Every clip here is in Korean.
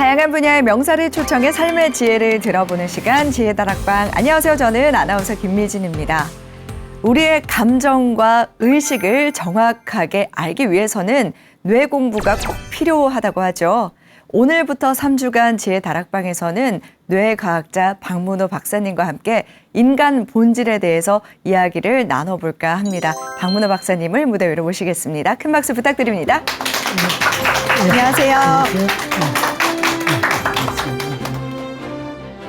다양한 분야의 명사를 초청해 삶의 지혜를 들어보는 시간 지혜다락방. 안녕하세요. 저는 아나운서 김미진입니다. 우리의 감정과 의식을 정확하게 알기 위해서는 뇌 공부가 꼭 필요하다고 하죠. 오늘부터 3주간 지혜다락방에서는 뇌과학자 박문호 박사님과 함께 인간 본질에 대해서 이야기를 나눠볼까 합니다. 박문호 박사님을 무대 위로 모시겠습니다. 큰 박수 부탁드립니다. 안녕하세요.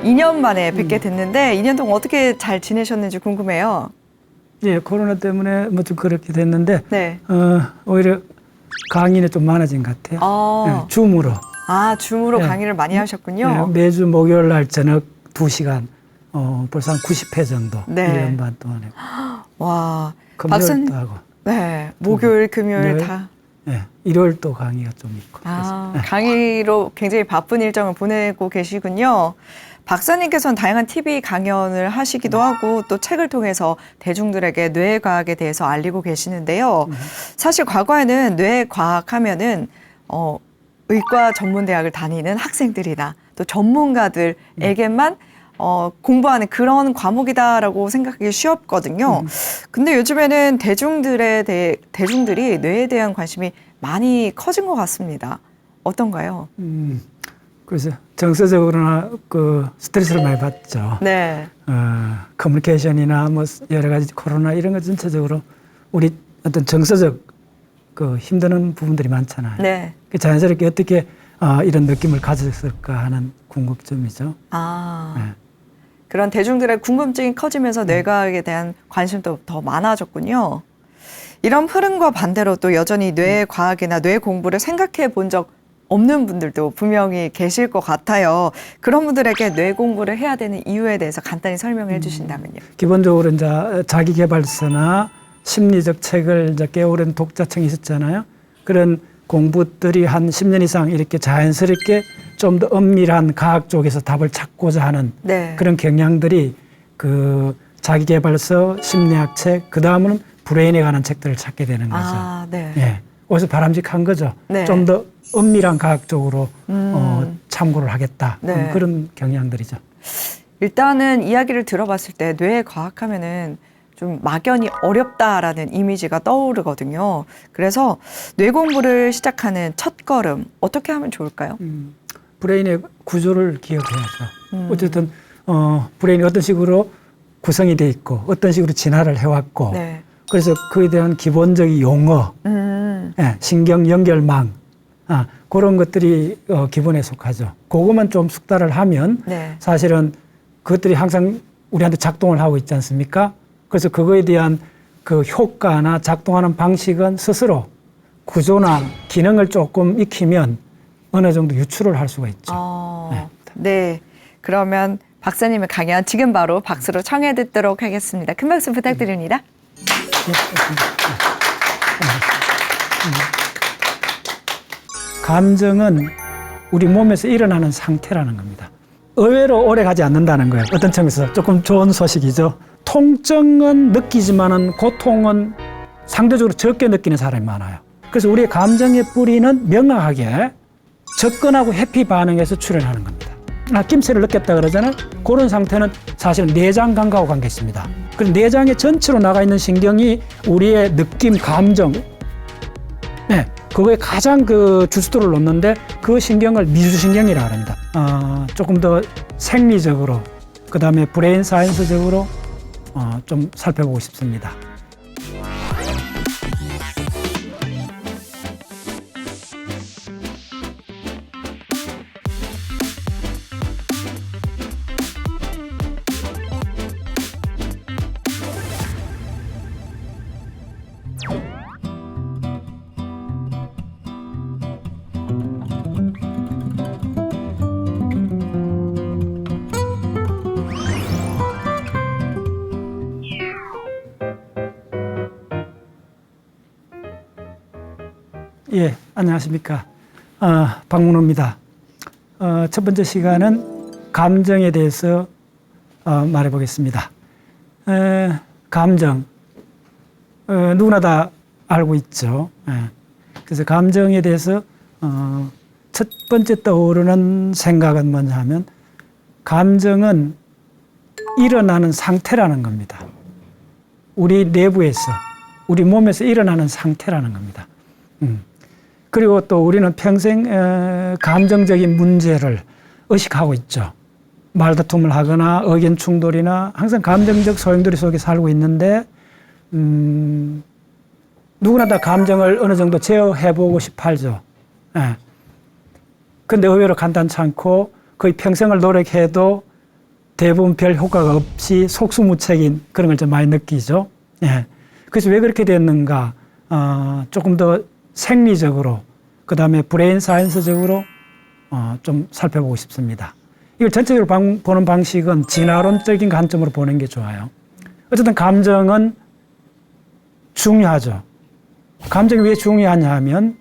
2년 만에 뵙게 됐는데 2년 동안 어떻게 잘 지내셨는지 궁금해요. 예, 코로나 때문에 뭐 좀 그렇게 됐는데 네. 오히려 강의는 좀 많아진 것 같아요. 예, 줌으로. 줌으로 네. 강의를 많이 하셨군요. 예, 매주 목요일 날 저녁 2시간, 벌써 한 90회 정도, 네. 1년 반 동안에. 와, 금요일도 하고. 네, 목요일, 금요일 네. 다. 예, 일요일 또 강의가 좀 있고. 강의로 굉장히 바쁜 일정을 보내고 계시군요. 박사님께서는 다양한 TV 강연을 하시기도 하고 또 책을 통해서 대중들에게 뇌과학에 대해서 알리고 계시는데요. 사실 과거에는 뇌과학 하면은 의과 전문대학을 다니는 학생들이나 또 전문가들에게만 공부하는 그런 과목이다라고 생각하기 쉬웠거든요. 근데 요즘에는 대중들이 뇌에 대한 관심이 많이 커진 것 같습니다. 어떤가요? 그래서 정서적으로나 그 스트레스를 많이 받죠. 네. 커뮤니케이션이나 뭐 여러 가지 코로나 이런 것 전체적으로 우리 어떤 정서적 그 힘드는 부분들이 많잖아요. 네. 자연스럽게 어떻게 이런 느낌을 가졌을까 하는 궁금점이죠. 네. 그런 대중들의 궁금증이 커지면서 뇌과학에 대한 관심도 더 많아졌군요. 이런 흐름과 반대로 또 여전히 뇌과학이나 뇌 공부를 생각해 본 적 없는 분들도 분명히 계실 것 같아요. 그런 분들에게 뇌 공부를 해야 되는 이유에 대해서 간단히 설명해 주신다면요. 기본적으로 이제 자기계발서나 심리적 책을 이제 깨우는 독자층이 있었잖아요. 그런 공부들이 한 10년 이상 이렇게 자연스럽게 좀 더 엄밀한 과학 쪽에서 답을 찾고자 하는 네. 그런 경향들이 그 자기계발서, 심리학 책, 그 다음은 브레인에 관한 책들을 찾게 되는 거죠. 네. 예, 어디서 바람직한 거죠. 네. 좀 더 엄밀한 과학적으로 참고를 하겠다. 네. 그런 경향들이죠. 일단은 이야기를 들어봤을 때 뇌과학 하면은 좀 막연히 어렵다라는 이미지가 떠오르거든요. 그래서 뇌 공부를 시작하는 첫걸음 어떻게 하면 좋을까요? 브레인의 구조를 기억해야죠. 어쨌든 브레인이 어떤 식으로 구성이 돼 있고 어떤 식으로 진화를 해왔고 네. 그래서 그에 대한 기본적인 용어, 예, 신경 연결망 그런 것들이 기본에 속하죠. 그것만 좀 숙달을 하면 네. 사실은 그것들이 항상 우리한테 작동을 하고 있지 않습니까? 그래서 그거에 대한 그 효과나 작동하는 방식은 스스로 구조나 기능을 조금 익히면 어느 정도 유추를 할 수가 있죠. 네. 그러면 박사님의 강연 지금 바로 박수로 청해 듣도록 하겠습니다. 큰 박수 부탁드립니다. 감정은 우리 몸에서 일어나는 상태라는 겁니다. 의외로 오래 가지 않는다는 거예요. 어떤 점에서 조금 좋은 소식이죠. 통증은 느끼지만은 고통은 상대적으로 적게 느끼는 사람이 많아요. 그래서 우리의 감정의 뿌리는 명확하게 접근하고 회피 반응에서 출현하는 겁니다. 낌새를 느꼈다 그러잖아요. 그런 상태는 사실 내장감각하고 관계 있습니다. 그래서 내장의 전체로 나가 있는 신경이 우리의 느낌, 감정, 네, 그거에 가장 그 주스도를 놓는데 그 신경을 미주신경이라고 합니다. 조금 더 생리적으로, 그 다음에 브레인 사이언스적으로 좀 살펴보고 싶습니다. 예, 안녕하십니까. 박문호입니다. 첫 번째 시간은 감정에 대해서 말해 보겠습니다. 감정, 누구나 다 알고 있죠. 그래서 감정에 대해서 첫 번째 떠오르는 생각은 뭐냐 하면 감정은 일어나는 상태라는 겁니다. 우리 내부에서, 우리 몸에서 일어나는 상태라는 겁니다. 그리고 또 우리는 평생 감정적인 문제를 의식하고 있죠. 말다툼을 하거나 의견 충돌이나 항상 감정적 소용돌이 속에 살고 있는데 누구나 다 감정을 어느 정도 제어해보고 싶어 하죠. 예. 근데 의외로 간단치 않고 거의 평생을 노력해도 대부분 별 효과가 없이 속수무책인 그런 걸 좀 많이 느끼죠. 예. 그래서 왜 그렇게 됐는가? 조금 더 생리적으로, 그 다음에 브레인 사이언스적으로 좀 살펴보고 싶습니다. 이걸 전체적으로 보는 방식은 진화론적인 관점으로 보는 게 좋아요. 어쨌든 감정은 중요하죠. 감정이 왜 중요하냐 하면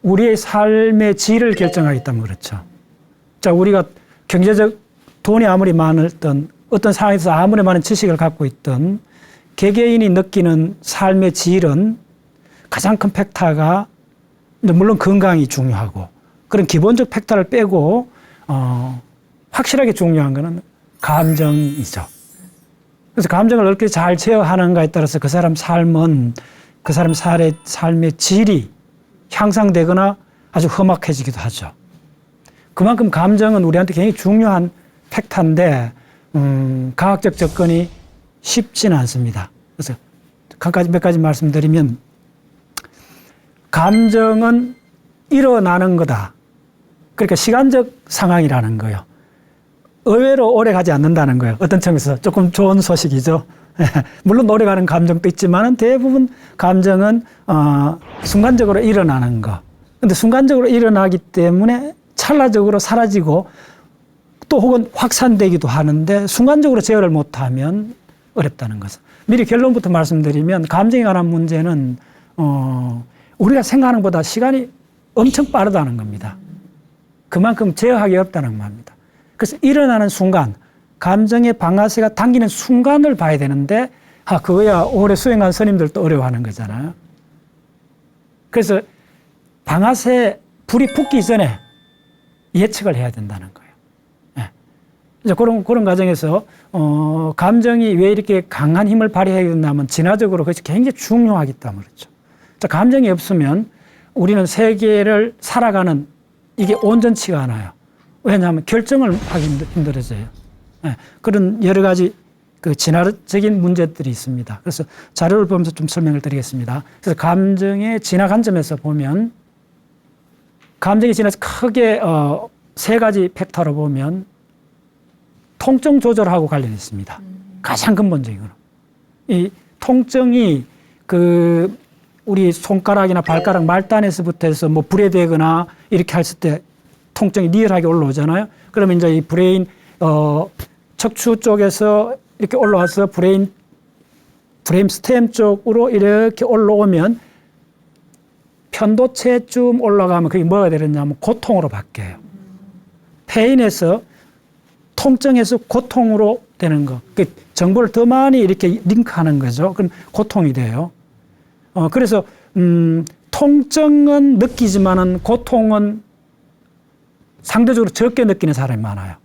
우리의 삶의 질을 결정하기 때문에 그렇죠. 자, 우리가 경제적 돈이 아무리 많았던 어떤 상황에서 아무리 많은 지식을 갖고 있던 개개인이 느끼는 삶의 질은 가장 큰 팩터가 물론 건강이 중요하고 그런 기본적 팩터를 빼고 확실하게 중요한 것은 감정이죠. 그래서 감정을 어떻게 잘 제어하는가에 따라서 그 사람 삶은 그 사람 삶의 질이 향상되거나 아주 험악해지기도 하죠. 그만큼 감정은 우리한테 굉장히 중요한 팩터인데 과학적 접근이 쉽지는 않습니다. 그래서 몇 가지 말씀드리면 감정은 일어나는 거다. 그러니까 시간적 상황이라는 거예요. 의외로 오래 가지 않는다는 거예요. 어떤 측면에서 조금 좋은 소식이죠. 물론 오래 가는 감정도 있지만 대부분 감정은 순간적으로 일어나는 거. 근데 순간적으로 일어나기 때문에 찰나적으로 사라지고 또 혹은 확산되기도 하는데 순간적으로 제어를 못하면 어렵다는 것을. 미리 결론부터 말씀드리면 감정에 관한 문제는 우리가 생각하는 것보다 시간이 엄청 빠르다는 겁니다. 그만큼 제어하기 어렵다는 말입니다. 그래서 일어나는 순간, 감정의 방아쇠가 당기는 순간을 봐야 되는데 그거야 오래 수행한 스님들도 어려워하는 거잖아요. 그래서 방아쇠 불이 붙기 전에 예측을 해야 된다는 거예요. 네. 이제 그런 과정에서 감정이 왜 이렇게 강한 힘을 발휘해야 된다면 진화적으로 그것이 굉장히 중요하기 때문에 그렇죠. 자, 감정이 없으면 우리는 세계를 살아가는 이게 온전치가 않아요. 왜냐하면 결정을 하기 힘들어져요. 네. 그런 여러 가지 그 진화적인 문제들이 있습니다. 그래서 자료를 보면서 좀 설명을 드리겠습니다. 그래서 감정의 진화 관점에서 보면 감정의 진화에서 크게 세 가지 팩터로 보면 통증 조절하고 관련이 있습니다. 가장 근본적으로. 이 통증이 우리 손가락이나 발가락 말단에서부터 해서 뭐 불에 대거나 이렇게 했을 때 통증이 리얼하게 올라오잖아요. 그러면 이제 이 브레인, 척추 쪽에서 이렇게 올라와서 브레인 스템 쪽으로 이렇게 올라오면 편도체쯤 올라가면 그게 뭐가 되느냐면 고통으로 바뀌어요. 페인에서 통증에서 고통으로 되는 거. 그 정보를 더 많이 이렇게 링크하는 거죠. 그럼 고통이 돼요. 그래서 통증은 느끼지만은 고통은 상대적으로 적게 느끼는 사람이 많아요.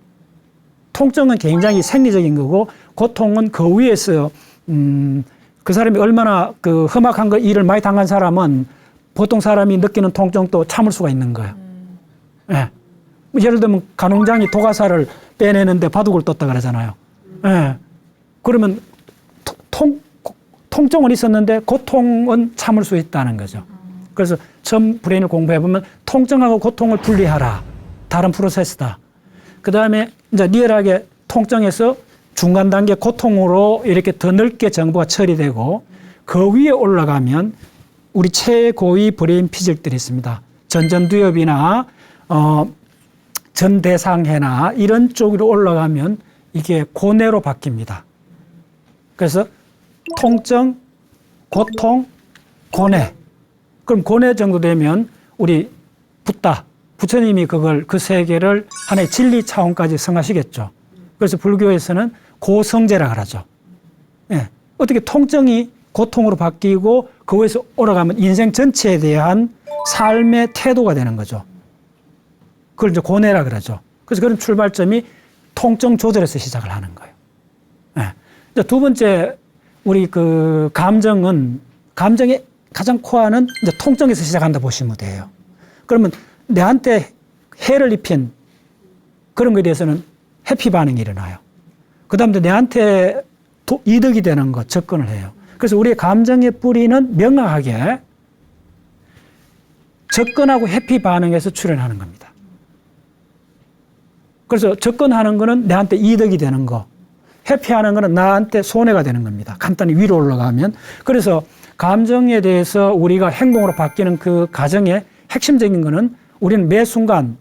통증은 굉장히 생리적인 거고 고통은 그 위에서 그 사람이 얼마나 그 험악한 거 일을 많이 당한 사람은 보통 사람이 느끼는 통증도 참을 수가 있는 거예요. 네. 예를 들면 간홍장이 도가사를 빼내는데 바둑을 떴다 그러잖아요. 네. 그러면 통증은 있었는데 고통은 참을 수 있다는 거죠. 그래서 처음 브레인을 공부해보면 통증하고 고통을 분리하라. 다른 프로세스다. 그 다음에 이제 리얼하게 통증에서 중간 단계 고통으로 이렇게 더 넓게 정보가 처리되고 그 위에 올라가면 우리 최고위 브레인 피질들이 있습니다. 전전두엽이나 전대상해나 이런 쪽으로 올라가면 이게 고뇌로 바뀝니다. 그래서 통증, 고통, 고뇌. 그럼 고뇌 정도 되면 우리 붓다. 부처님이 그 세 개를 하나의 진리 차원까지 성하시겠죠. 그래서 불교에서는 고성제라 그러죠. 예. 어떻게 통증이 고통으로 바뀌고 그 위에서 올라가면 인생 전체에 대한 삶의 태도가 되는 거죠. 그걸 이제 고뇌라 그러죠. 그래서 그런 출발점이 통증 조절에서 시작을 하는 거예요. 예. 이제 두 번째, 우리 그 감정의 가장 코어는 이제 통증에서 시작한다 보시면 돼요. 그러면 내한테 해를 입힌 그런 거에 대해서는 해피 반응이 일어나요. 그 다음에 내한테 이득이 되는 것, 접근을 해요. 그래서 우리의 감정의 뿌리는 명확하게 접근하고 해피 반응에서 출현하는 겁니다. 그래서 접근하는 거는 내한테 이득이 되는 거, 회피하는 거는 나한테 손해가 되는 겁니다. 간단히 위로 올라가면. 그래서 감정에 대해서 우리가 행동으로 바뀌는 그 과정의 핵심적인 거는 우리는 매 순간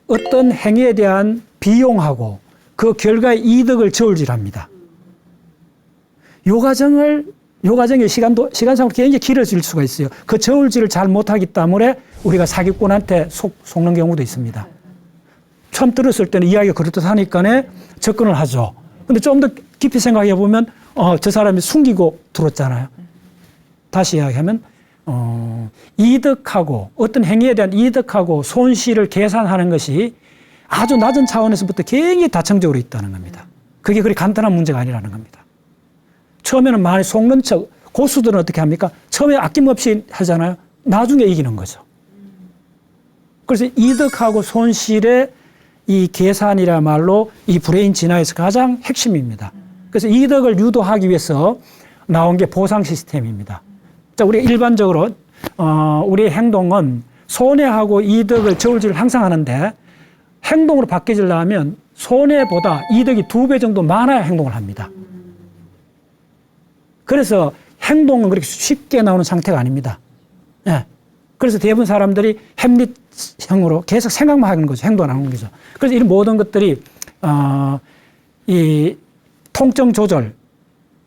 어떤 행위에 대한 비용하고 그 결과의 이득을 저울질합니다. 요 과정의 시간상으로 굉장히 길어질 수가 있어요. 그 저울질을 잘 못하기 때문에 우리가 사기꾼한테 속는 경우도 있습니다. 처음 들었을 때는 이야기가 그렇듯하니까 접근을 하죠. 근데 좀 더 깊이 생각해 보면, 저 사람이 숨기고 들었잖아요. 다시 이야기하면, 이득하고, 어떤 행위에 대한 이득하고 손실을 계산하는 것이 아주 낮은 차원에서부터 굉장히 다층적으로 있다는 겁니다. 그게 그리 간단한 문제가 아니라는 겁니다. 처음에는 많이 속는 척, 고수들은 어떻게 합니까? 처음에 아낌없이 하잖아요. 나중에 이기는 거죠. 그래서 이득하고 손실의 이 계산이라말로 이 브레인 진화에서 가장 핵심입니다. 그래서 이득을 유도하기 위해서 나온 게 보상 시스템입니다. 자, 우리가 일반적으로 우리의 행동은 손해하고 이득을 저울질을 항상 하는데 행동으로 바뀌려면 손해보다 이득이 2배 정도 많아야 행동을 합니다. 그래서 행동은 그렇게 쉽게 나오는 상태가 아닙니다. 예. 그래서 대부분 사람들이 햄릿형으로 계속 생각만 하는 거죠. 행동 안 하는 거죠. 그래서 이런 모든 것들이 이 통증 조절,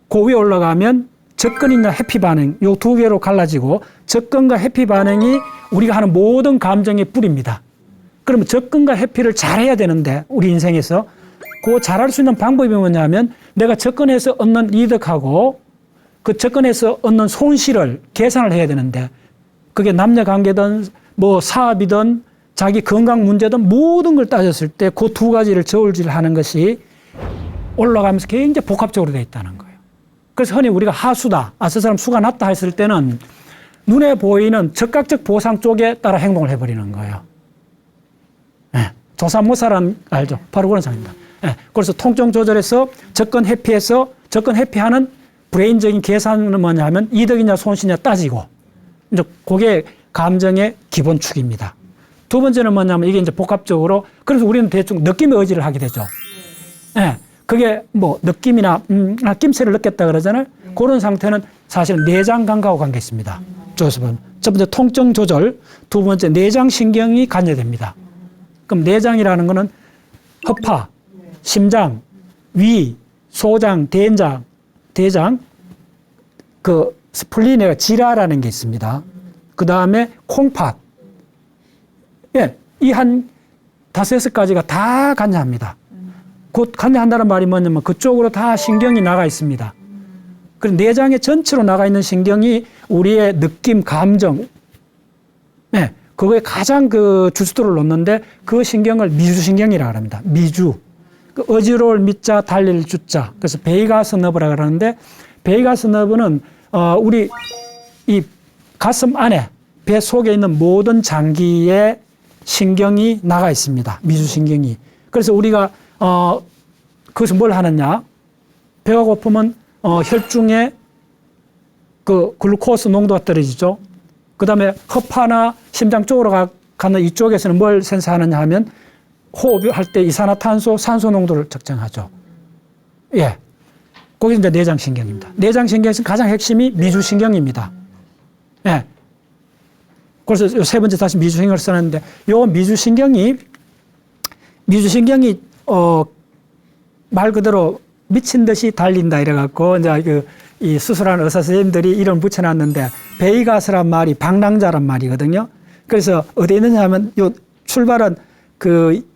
그 위에 올라가면 접근이나 해피 반응, 요 두 개로 갈라지고 접근과 해피 반응이 우리가 하는 모든 감정의 뿌리입니다. 그러면 접근과 해피를 잘해야 되는데 우리 인생에서 그 잘할 수 있는 방법이 뭐냐면 내가 접근해서 얻는 이득하고 그 접근해서 얻는 손실을 계산을 해야 되는데 그게 남녀 관계든 뭐 사업이든 자기 건강 문제든 모든 걸 따졌을 때 그 두 가지를 저울질하는 것이 올라가면서 굉장히 복합적으로 되어 있다는 거예요. 그래서 흔히 우리가 하수다, 저 사람 수가 낮다 했을 때는 눈에 보이는 즉각적 보상 쪽에 따라 행동을 해버리는 거예요. 네. 조사모사란 알죠? 바로 그런 상입니다. 네. 그래서 통증 조절에서 접근 회피해서 접근 회피하는 브레인적인 계산은 뭐냐 하면 이득이냐 손실이냐 따지고 이제 그게 감정의 기본축입니다. 두 번째는 뭐냐면 이게 이제 복합적으로 그래서 우리는 대충 느낌의 의지를 하게 되죠. 예. 네. 그게 뭐 느낌이나 낌새를 느꼈다 그러잖아요. 그런 상태는 사실 내장 감각하고 관계 있습니다. 첫 번째 통증 조절, 두 번째 내장 신경이 관여됩니다. 그럼 내장이라는 거는 허파, 심장, 위, 소장, 대장, 그 스플린에 지라라는 게 있습니다. 그 다음에 콩팥. 예, 이 한 5-6가지가 다 관여합니다. 곧 관여한다는 말이 뭐냐면 그쪽으로 다 신경이 나가 있습니다. 그리고 내장에 전체로 나가 있는 신경이 우리의 느낌, 감정, 네, 그거에 가장 그 주수도를 놓는데 그 신경을 미주신경이라고 합니다. 미주. 그 어지러울 미자, 달릴 주자. 그래서 베이가스 너브라고 그러는데 베이가스 너브는 우리 이 가슴 안에 배 속에 있는 모든 장기에 신경이 나가 있습니다. 미주신경이. 그래서 우리가 그것은 뭘 하느냐? 배가 고프면 혈중에 그 글루코스 농도가 떨어지죠. 그 다음에 허파나 심장 쪽으로 가는 이쪽에서는 뭘 센서하느냐 하면 호흡할 때 이산화탄소, 산소 농도를 측정하죠. 예. 거기 이제 내장신경입니다. 내장신경에서 가장 핵심이 미주신경입니다. 예. 그래서 세 번째 다시 미주신경을 써놨는데 요 미주신경이 말 그대로 미친 듯이 달린다 이래갖고 이제 이 수술하는 의사 선생님들이 이름 붙여놨는데 베이가스란 말이 방랑자란 말이거든요. 그래서 어디에 있느냐 하면 요 출발은 그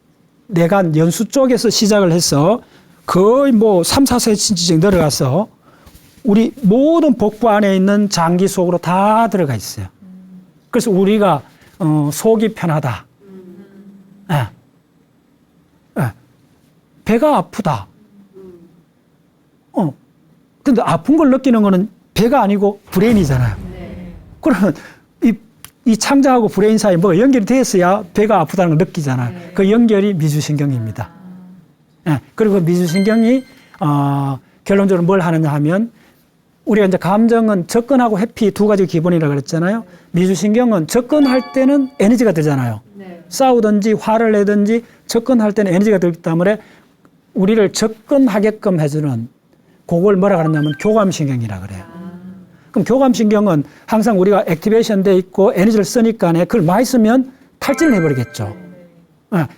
내관 연수 쪽에서 시작을 해서 거의 뭐 3-4cm 정도 내려가서 우리 모든 복부 안에 있는 장기 속으로 다 들어가 있어요. 그래서 우리가 속이 편하다. 예. 예. 배가 아프다. 근데 아픈 걸 느끼는 거는 배가 아니고 브레인이잖아요. 그러면 이 창자하고 브레인 사이에 뭐가 연결이 됐어야 배가 아프다는 걸 느끼잖아요. 그 연결이 미주신경입니다. 예. 그리고 미주신경이, 결론적으로 뭘 하느냐 하면, 우리가 이제 감정은 접근하고 회피 두 가지 기본이라고 그랬잖아요. 미주신경은 접근할 때는 에너지가 되잖아요. 싸우든지 화를 내든지 접근할 때는 에너지가 들기 때문에 우리를 접근하게끔 해주는 그걸 뭐라 그러냐면 교감신경이라 그래요. 그럼 교감신경은 항상 우리가 액티베이션 돼 있고 에너지를 쓰니까 그걸 많이 쓰면 탈진을 해버리겠죠.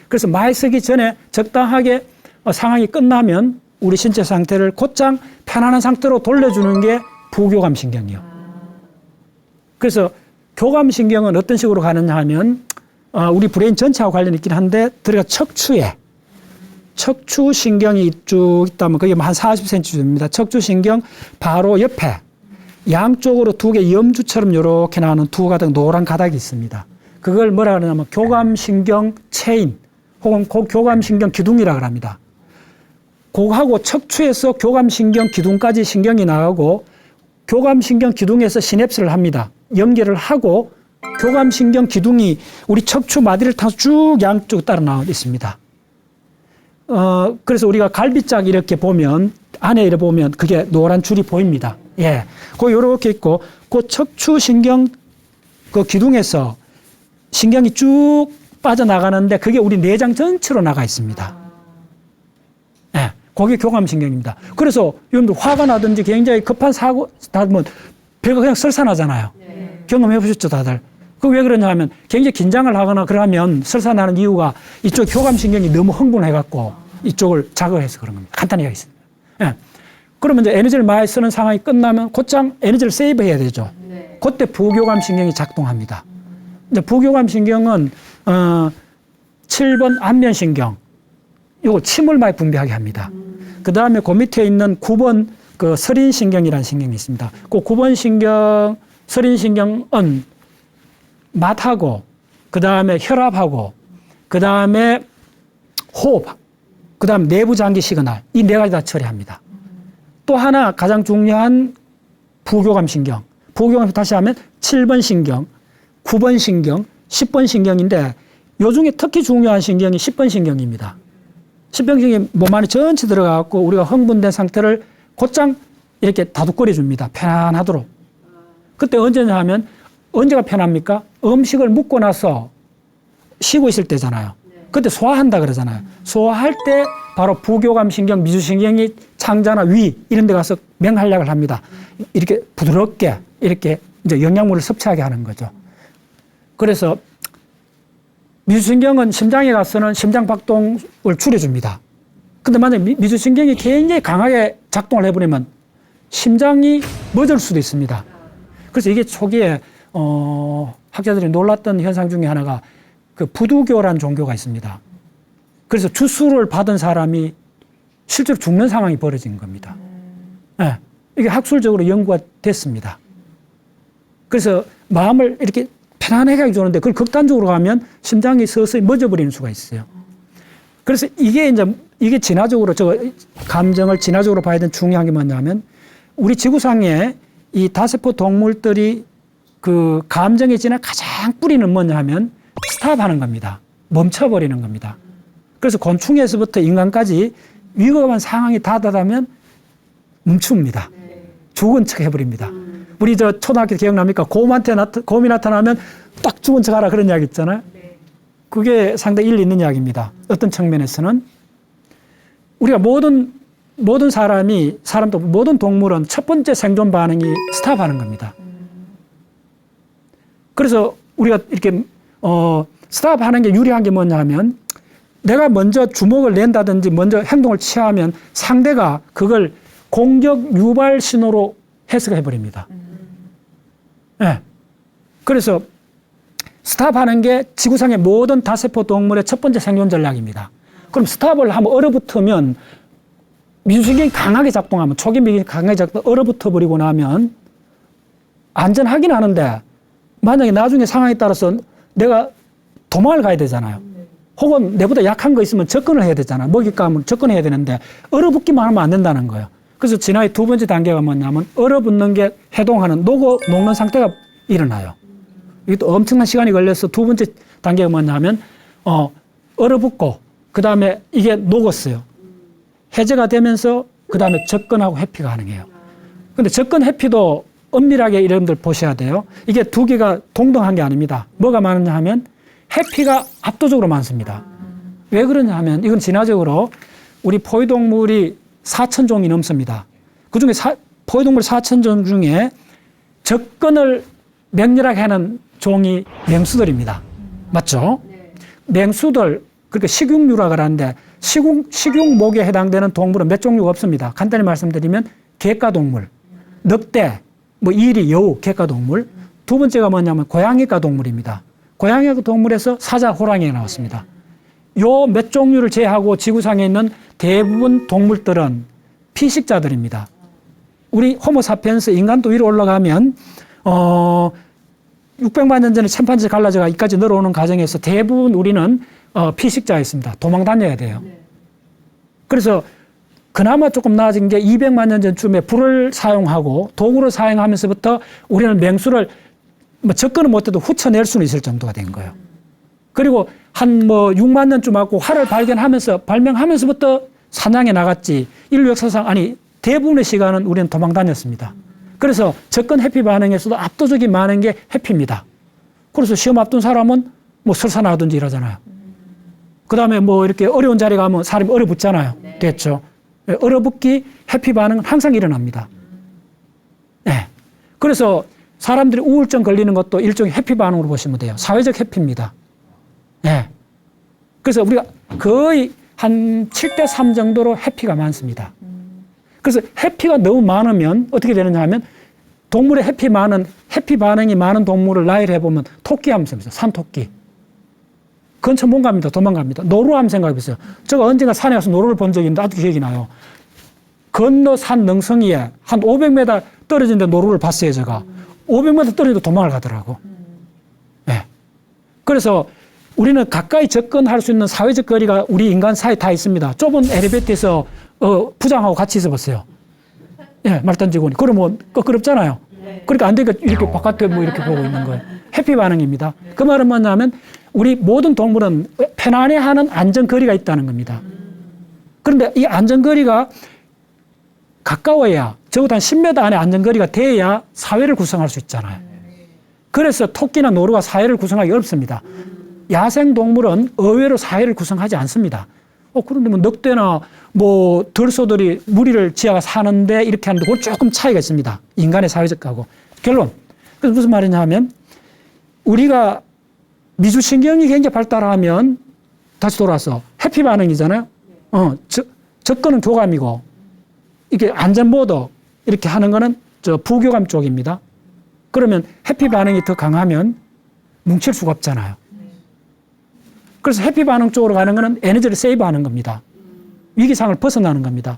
그래서 많이 쓰기 전에 적당하게 상황이 끝나면 우리 신체 상태를 곧장 편안한 상태로 돌려주는 게 부교감신경이요. 그래서 교감신경은 어떤 식으로 가느냐 하면 우리 브레인 전체하고 관련이 있긴 한데 들어가 척추신경이 쭉 있다면 그게 한 40cm 됩니다. 척추신경 바로 옆에 양쪽으로 두 개 염주처럼 이렇게 나오는 두 가닥 노란 가닥이 있습니다. 그걸 뭐라 그러냐면 교감신경 체인 혹은 교감신경 기둥이라고 합니다. 그거하고 척추에서 교감신경 기둥까지 신경이 나가고 교감신경 기둥에서 시냅스를 합니다. 연결을 하고 교감신경 기둥이 우리 척추 마디를 타서 쭉 양쪽 따라 나와 있습니다. 그래서 우리가 갈비짝 이렇게 보면 안에 이렇게 보면 그게 노란 줄이 보입니다. 예. 그 요렇게 있고 그 척추신경 그 기둥에서 신경이 쭉 빠져나가는데 그게 우리 내장 전체로 나가 있습니다. 예. 그게 교감신경입니다. 그래서 여러분들 화가 나든지 굉장히 급한 사고 나면 배가 그냥 설사나잖아요. 경험해 보셨죠, 다들? 그 왜 그러냐 하면 굉장히 긴장을 하거나 그러면 설사나는 이유가 이쪽 교감신경이 너무 흥분해갖고 이쪽을 자극해서 그런 겁니다. 간단히 하겠습니다. 예. 그러면 이제 에너지를 많이 쓰는 상황이 끝나면 곧장 에너지를 세이브해야 되죠. 그때 부교감신경이 작동합니다. 이제 부교감신경은 7번 안면신경, 요거 침을 많이 분비하게 합니다. 그 다음에 그 밑에 있는 9번 그 서린신경이라는 신경이 있습니다. 그 9번 신경, 서린신경은 맛하고, 그 다음에 혈압하고, 그 다음에 호흡, 그 다음 내부장기 시그널, 이 네 가지 다 처리합니다. 또 하나 가장 중요한 부교감신경. 부교감신경 다시 하면 7번 신경, 9번 신경, 10번 신경인데 요 중에 특히 중요한 신경이 10번 신경입니다. 10번 신경이 몸 안에 전체 들어가고 우리가 흥분된 상태를 곧장 이렇게 다독거려 줍니다. 편안하도록. 그때 언제냐 하면 언제가 편합니까? 음식을 먹고 나서 쉬고 있을 때잖아요. 그때 소화한다 그러잖아요. 소화할 때 바로 부교감신경, 미주신경이 창자나 위 이런 데 가서 맹활약을 합니다. 이렇게 부드럽게 이렇게 이제 영양분을 섭취하게 하는 거죠. 그래서 미주신경은 심장에 가서는 심장 박동을 줄여줍니다. 근데 만약에 미주신경이 굉장히 강하게 작동을 해버리면 심장이 멎을 수도 있습니다. 그래서 이게 초기에 학자들이 놀랐던 현상 중에 하나가 그 부두교라는 종교가 있습니다. 그래서 주수를 받은 사람이 실제로 죽는 상황이 벌어진 겁니다. 네. 이게 학술적으로 연구가 됐습니다. 그래서 마음을 이렇게 편안하게 해주는데 그걸 극단적으로 가면 심장이 서서히 멎어버리는 수가 있어요. 그래서 이게 진화적으로 감정을 진화적으로 봐야 되는 중요한 게 뭐냐면 우리 지구상에 이 다세포 동물들이 그 감정의 진화 가장 뿌리는 뭐냐 하면 스탑하는 겁니다. 멈춰버리는 겁니다. 그래서 곤충에서부터 인간까지 위급한 상황이 다가가면 멈춥니다. 죽은 척 해버립니다. 우리 초등학교 때 기억납니까? 곰이 나타나면 딱 죽은 척 하라 그런 이야기 있잖아요. 그게 상당히 일리 있는 이야기입니다. 어떤 측면에서는 우리가 모든 사람도 모든 동물은 첫 번째 생존 반응이 스탑하는 겁니다. 그래서 우리가 이렇게 스탑하는 게 유리한 게 뭐냐 하면 내가 먼저 주먹을 낸다든지 먼저 행동을 취하면 상대가 그걸 공격 유발 신호로 해석해 버립니다. 네. 그래서 스탑하는 게 지구상의 모든 다세포 동물의 첫 번째 생존 전략입니다. 그럼 스탑을 한번 얼어붙으면 미주신경이 강하게 작동하면 초기 미주신경이 강하게 얼어붙어 버리고 나면 안전하긴 하는데 만약에 나중에 상황에 따라서 내가 도망을 가야 되잖아요. 혹은 내보다 약한 거 있으면 접근을 해야 되잖아. 먹잇감은 접근해야 되는데 얼어붙기만 하면 안 된다는 거예요. 그래서 진화의 두 번째 단계가 뭐냐면 얼어붙는 게 해동하는 녹는 상태가 일어나요. 이것도 엄청난 시간이 걸려서 두 번째 단계가 뭐냐면 얼어붙고 그다음에 이게 녹았어요. 해제가 되면서 그다음에 접근하고 회피가 가능해요. 근데 접근 회피도 엄밀하게 여러분들 보셔야 돼요. 이게 두 개가 동등한 게 아닙니다. 뭐가 많으냐 하면 회피가 압도적으로 많습니다. 왜 그러냐 하면 이건 진화적으로 우리 포유동물이 4,000종이 넘습니다. 그중에 포유동물 4,000종 중에 접근을 맹렬하게 하는 종이 맹수들입니다. 맞죠? 맹수들, 그러니까 식육류라고 하는데 식육목에 해당되는 동물은 몇 종류가 없습니다. 간단히 말씀드리면 객가동물, 늑대, 이리, 여우, 객가동물. 두 번째가 뭐냐면 고양이과 동물입니다. 고양이과 동물에서 사자, 호랑이가 나왔습니다. 요 몇 종류를 제외하고 지구상에 있는 대부분 동물들은 피식자들입니다. 우리 호모사피엔스 인간도 위로 올라가면 600만 년 전에 침판지 갈라져가 이까지 늘어오는 과정에서 대부분 우리는 피식자였습니다. 도망 다녀야 돼요. 그래서 그나마 조금 나아진 게 200만 년 전쯤에 불을 사용하고 도구를 사용하면서부터 우리는 맹수를 접근은 못해도 후쳐낼 수는 있을 정도가 된 거예요. 그리고 한 6만 년쯤 하고 활을 발명하면서부터 사냥에 나갔지 인류 역사상 대부분의 시간은 우리는 도망 다녔습니다. 그래서 접근 회피 반응에서도 압도적인 많은 게 회피입니다. 그래서 시험 앞둔 사람은 설사 나오든지 이러잖아요. 그 다음에 이렇게 어려운 자리 가면 사람이 얼어붙잖아요. 됐죠. 얼어붙기 회피 반응은 항상 일어납니다. 네. 그래서 사람들이 우울증 걸리는 것도 일종의 회피 반응으로 보시면 돼요. 사회적 회피입니다. 네. 그래서 우리가 거의 한 7대3 정도로 회피가 많습니다. 그래서 회피가 너무 많으면 어떻게 되느냐 하면 동물의 회피 반응이 많은 동물을 나열을 해보면 토끼 하면 생각해요. 산토끼. 근처 못 갑니다. 도망갑니다. 노루 하면 생각해보세요. 제가 언젠가 산에 가서 노루를 본 적이 있는데 아직도 기억이 나요. 건너 산 능성이에 한 500m 떨어진 데 노루를 봤어요, 제가. 500m 떨어져도 도망을 가더라고. 네. 그래서 우리는 가까이 접근할 수 있는 사회적 거리가 우리 인간 사이에 다 있습니다. 좁은 엘리베이터에서 부장하고 같이 있어 봤어요. 예, 말 던지고. 그러면 껄끄럽잖아요. 그러니까 안 되니까 이렇게 바깥에 이렇게 보고 있는 거예요. 회피 반응입니다. 그 말은 뭐냐면 우리 모든 동물은 편안해하는 안전거리가 있다는 겁니다. 그런데 이 안전거리가 가까워야 적어도 한 10m 안에 안전거리가 돼야 사회를 구성할 수 있잖아요. 그래서 토끼나 노루가 사회를 구성하기 어렵습니다. 야생동물은 의외로 사회를 구성하지 않습니다. 그런데 늑대나 들소들이 무리를 지어가 사는데 이렇게 하는데 그건 조금 차이가 있습니다. 인간의 사회적하고. 결론. 그래서 무슨 말이냐 하면 우리가 미주신경이 굉장히 발달하면 다시 돌아서 회피 반응이잖아요. 접근은 교감이고 이게 안전모드 이렇게 하는 거는 부교감 쪽입니다. 그러면 회피 반응이 더 강하면 뭉칠 수가 없잖아요. 그래서 회피 반응 쪽으로 가는 거는 에너지를 세이브하는 겁니다. 위기상을 벗어나는 겁니다.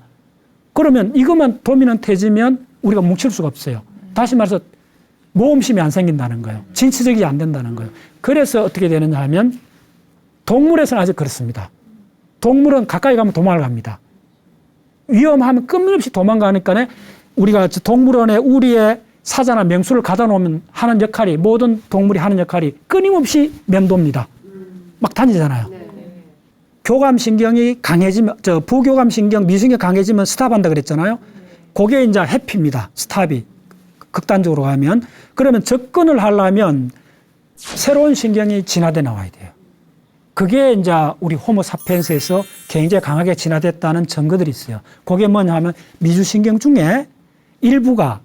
그러면 이것만 도미넌트해지면 우리가 뭉칠 수가 없어요. 다시 말해서 모험심이 안 생긴다는 거예요. 진취적이 안 된다는 거예요. 그래서 어떻게 되느냐 하면 동물에서는 아직 그렇습니다. 동물은 가까이 가면 도망을 갑니다. 위험하면 끊임없이 도망가니까 우리가 동물원에 우리의 사자나 맹수를 가다 놓으면 하는 역할이 모든 동물이 하는 역할이 끊임없이 맴돕니다. 막 다니잖아요. 교감신경이 강해지면, 부교감신경, 미신경 강해지면 스탑한다 그랬잖아요. 그게 이제 회피입니다. 스탑이. 극단적으로 가면. 그러면 접근을 하려면 새로운 신경이 진화돼 나와야 돼요. 그게 이제 우리 호모사피엔스에서 굉장히 강하게 진화됐다는 증거들이 있어요. 그게 뭐냐 하면 미주신경 중에 일부가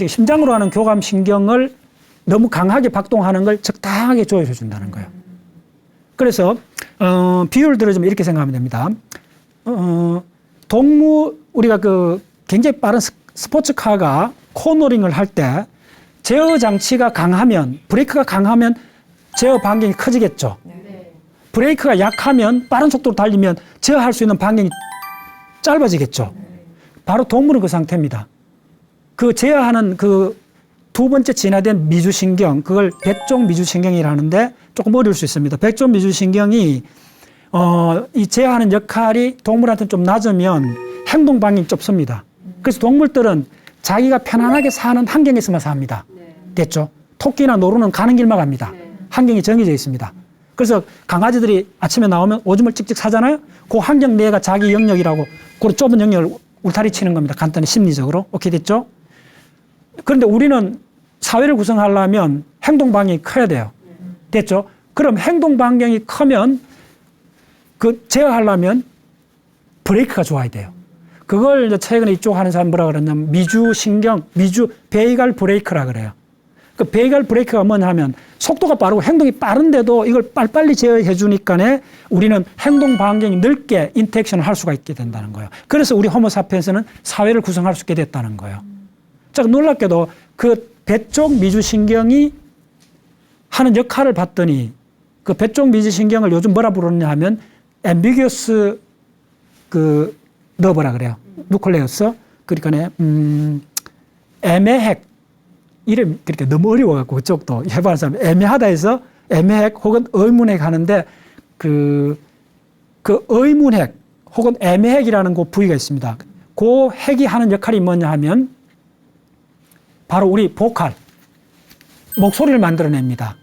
심장으로 하는 교감신경을 너무 강하게 박동하는 걸 적당하게 조절해 준다는 거예요. 그래서 비유를 들어주면 이렇게 생각하면 됩니다. 우리가 굉장히 빠른 스포츠카가 코너링을 할 때 제어 장치가 강하면, 브레이크가 강하면 제어 반경이 커지겠죠. 브레이크가 약하면 빠른 속도로 달리면 제어할 수 있는 반경이 짧아지겠죠. 바로 동물은 그 상태입니다. 그 제어하는 두 번째 진화된 미주신경, 그걸 백종 미주신경이라는데 조금 어려울 수 있습니다. 백종 미주신경이 이 제어하는 역할이 동물한테는 좀 낮으면 행동 반경이 좁습니다. 그래서 동물들은 자기가 편안하게 사는 환경에서만 삽니다. 됐죠? 토끼나 노루는 가는 길만 갑니다. 환경이 정해져 있습니다. 그래서 강아지들이 아침에 나오면 오줌을 찍찍 사잖아요. 그 환경 내가 자기 영역이라고 그 좁은 영역을 울타리 치는 겁니다. 간단히 심리적으로. 오케이 됐죠? 그런데 우리는 사회를 구성하려면 행동 반경이 커야 돼요. 됐죠? 그럼 행동 반경이 크면 그 제어하려면 브레이크가 좋아야 돼요. 그걸 이제 최근에 이쪽 하는 사람 뭐라 그러냐면 미주신경, 베이갈 브레이크라 그래요. 그 베이갈 브레이크가 뭐냐 하면 속도가 빠르고 행동이 빠른데도 이걸 빨리빨리 제어해 주니까 우리는 행동 반경이 넓게 인터액션을 할 수가 있게 된다는 거예요. 그래서 우리 호모사피엔스는 사회를 구성할 수 있게 됐다는 거예요. 자, 놀랍게도 그 배쪽 미주신경이 하는 역할을 봤더니 그 배쪽 미주신경을 요즘 뭐라 부르느냐 하면 ambiguous 그 너버라 그래요. 누클레우스. 그러니까 애매핵. 이름 그렇게 너무 어려워갖고 그쪽도 해봐는 사람 애매하다 해서 애매핵 혹은 의문핵 하는데 그 의문핵 혹은 애매핵이라는 그 부위가 있습니다. 그 핵이 하는 역할이 뭐냐 하면 바로 우리 보컬, 목소리를 만들어냅니다.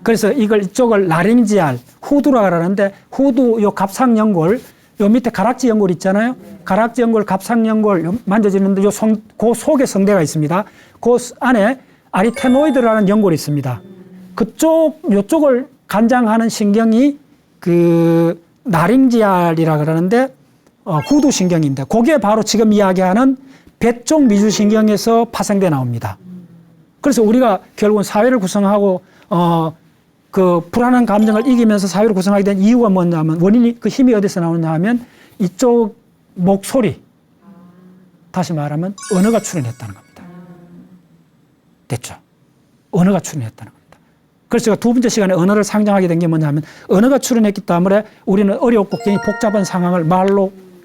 그래서 이쪽을 라링지알, 후두라 그러는데 후두 요 갑상연골, 요 밑에 가락지 연골 있잖아요. 가락지 연골, 갑상연골 만져지는데 그 속에 성대가 있습니다. 그 안에 아리테노이드라는 연골이 있습니다. 요쪽을 관장하는 신경이 그 나링지알이라 그러는데 후두 신경인데 그게 바로 지금 이야기하는 배쪽 미주신경에서 파생돼 나옵니다. 그래서 우리가 결국은 사회를 구성하고 그 불안한 감정을 이기면서 사회를 구성하게 된 이유가 뭐냐면 원인이 그 힘이 어디서 나오냐 하면 이쪽 목소리 다시 말하면 언어가 출현했다는 겁니다. 됐죠? 언어가 출현했다는 겁니다. 그래서 제가 두 번째 시간에 언어를 상정하게 된 게 뭐냐 하면 언어가 출현했기 때문에 우리는 어렵고 굉장히 복잡한 상황을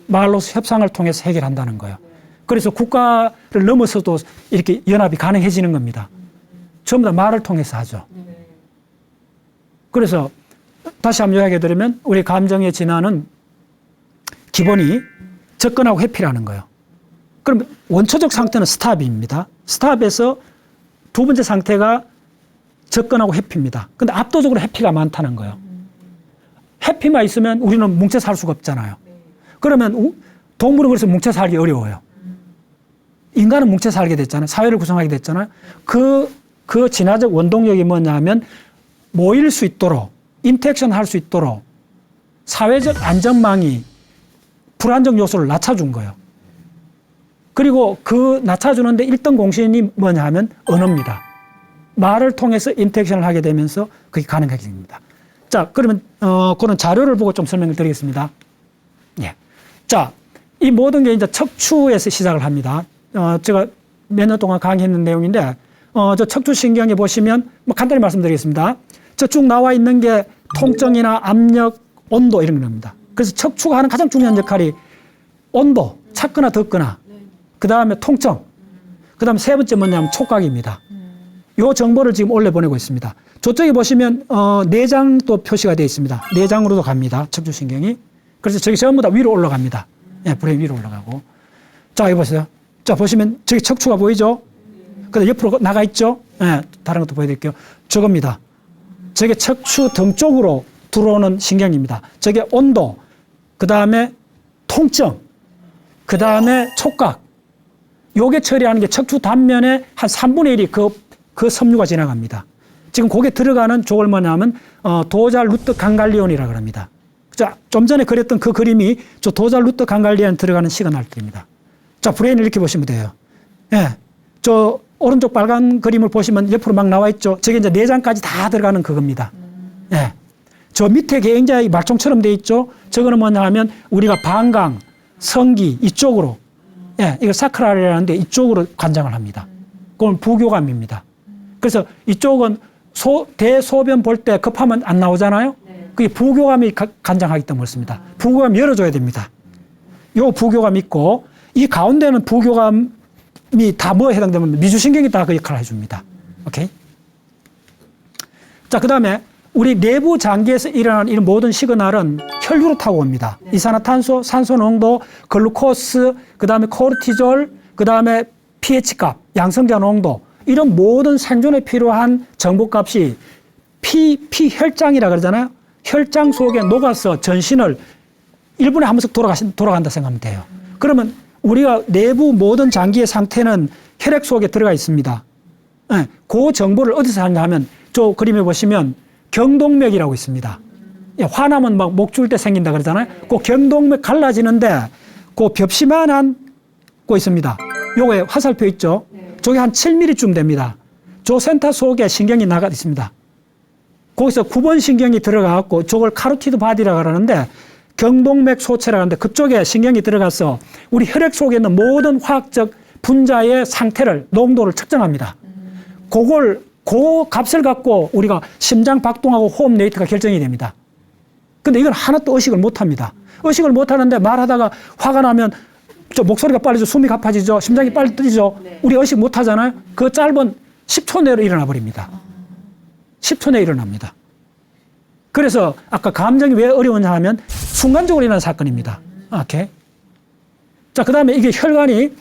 말로서 협상을 통해서 해결한다는 거예요. 그래서 국가를 넘어서도 이렇게 연합이 가능해지는 겁니다. 전부 다 말을 통해서 하죠. 그래서 다시 한번 이야기해 드리면 우리 감정의 진화는 기본이 접근하고 회피라는 거예요. 그럼 원초적 상태는 스탑입니다. 스탑에서 두 번째 상태가 접근하고 회피입니다. 근데 압도적으로 회피가 많다는 거예요. 회피만 있으면 우리는 뭉쳐 살 수가 없잖아요. 그러면 동물은 그래서 뭉쳐 살기 어려워요. 인간은 뭉쳐 살게 됐잖아요. 사회를 구성하게 됐잖아요. 그 진화적 원동력이 뭐냐 하면 모일 수 있도록, 인터액션 할 수 있도록 사회적 안전망이 불안정 요소를 낮춰준 거예요. 그리고 그 낮춰주는데 1등 공신이 뭐냐 하면 언어입니다. 말을 통해서 인터액션을 하게 되면서 그게 가능하게 됩니다. 자, 그러면 그런 자료를 보고 좀 설명을 드리겠습니다. 예. 자, 이 모든 게 이제 척추에서 시작을 합니다. 제가 몇 년 동안 강의했는 내용인데 저 척추신경에 보시면 뭐 간단히 말씀드리겠습니다. 저 쭉 나와 있는 게 통증이나 압력, 온도 이런 겁니다. 그래서 척추가 하는 가장 중요한 역할이 온도, 찼거나 덥거나, 그 다음에 통증, 그 다음에 세 번째 뭐냐면 촉각입니다. 요 정보를 지금 올려보내고 있습니다. 저쪽에 보시면 내장도 표시가 되어 있습니다. 내장으로도 갑니다. 척추신경이. 그래서 저기 전부 다 위로 올라갑니다. 예, 브레인 위로 올라가고. 자, 여기 보세요. 자, 보시면 저기 척추가 보이죠? 근데 옆으로 나가 있죠? 예, 다른 것도 보여드릴게요. 저겁니다. 저게 척추 등 쪽으로 들어오는 신경입니다. 저게 온도, 그 다음에 통증, 그 다음에 촉각. 요게 처리하는 게 척추 단면에 한 3분의 1이 그 섬유가 지나갑니다. 지금 거기에 들어가는 저걸 뭐냐면 도잘 루트 강갈리온이라고 합니다. 자, 좀 전에 그렸던 그 그림이 저 도잘 루트 강갈리온 들어가는 시그널들입니다. 자, 브레인을 이렇게 보시면 돼요. 예. 저 오른쪽 빨간 그림을 보시면 옆으로 막 나와 있죠. 저게 이제 내장까지 다 들어가는 그겁니다. 예. 저 밑에 굉장히 말총처럼 돼 있죠. 저거는 뭐냐 하면 우리가 방광, 성기 이쪽으로, 예, 이거 사크랄이라는데 이쪽으로 관장을 합니다. 그건 부교감입니다. 그래서 이쪽은 대소변 볼 때 급하면 안 나오잖아요. 그게 부교감이 관장하기 때문에 그렇습니다. 부교감 열어줘야 됩니다. 요 부교감 있고 이 가운데는 부교감이 다 뭐에 해당되면 미주신경이 다 그 역할을 해줍니다. 오케이. 자, 그 다음에 우리 내부 장기에서 일어나는 이 모든 시그널은 혈류로 타고 옵니다. 이산화탄소, 산소 농도, 글루코스, 그 다음에 코르티졸, 그 다음에 pH 값, 양성자 농도, 이런 모든 생존에 필요한 정보값이 피혈장이라 그러잖아요. 혈장 속에 녹아서 전신을 1분에 한 번씩 돌아간다 생각하면 돼요. 그러면 우리가 내부 모든 장기의 상태는 혈액 속에 들어가 있습니다. 네, 그 정보를 어디서 하냐 하면 저 그림에 보시면 경동맥이라고 있습니다. 화나면 막 목 줄 때 생긴다 그러잖아요. 그 경동맥 갈라지는데 그 벽시만한 거 있습니다. 요거에 화살표 있죠? 저게 한 7mm쯤 됩니다. 저 센터 속에 신경이 나가 있습니다. 거기서 9번 신경이 들어가갖고 저걸 카로티드 바디라고 그러는데 경동맥 소체라고 하는데 그쪽에 신경이 들어가서 우리 혈액 속에 있는 모든 화학적 분자의 상태를, 농도를 측정합니다. 그 값을 갖고 우리가 심장 박동하고 호흡 레이트가 결정이 됩니다. 근데 이건 하나도 의식을 못 합니다. 의식을 못 하는데 말하다가 화가 나면 저 목소리가 빨리져, 숨이 가빠지죠, 심장이 빨리 뛰죠. 우리 의식 못 하잖아요. 그 짧은 10초 내로 일어나 버립니다. 10초 내에 일어납니다. 그래서 아까 감정이 왜 어려웠냐 하면 순간적으로 일어나는 사건입니다. 오케이. 자, 그 다음에 이게 혈관이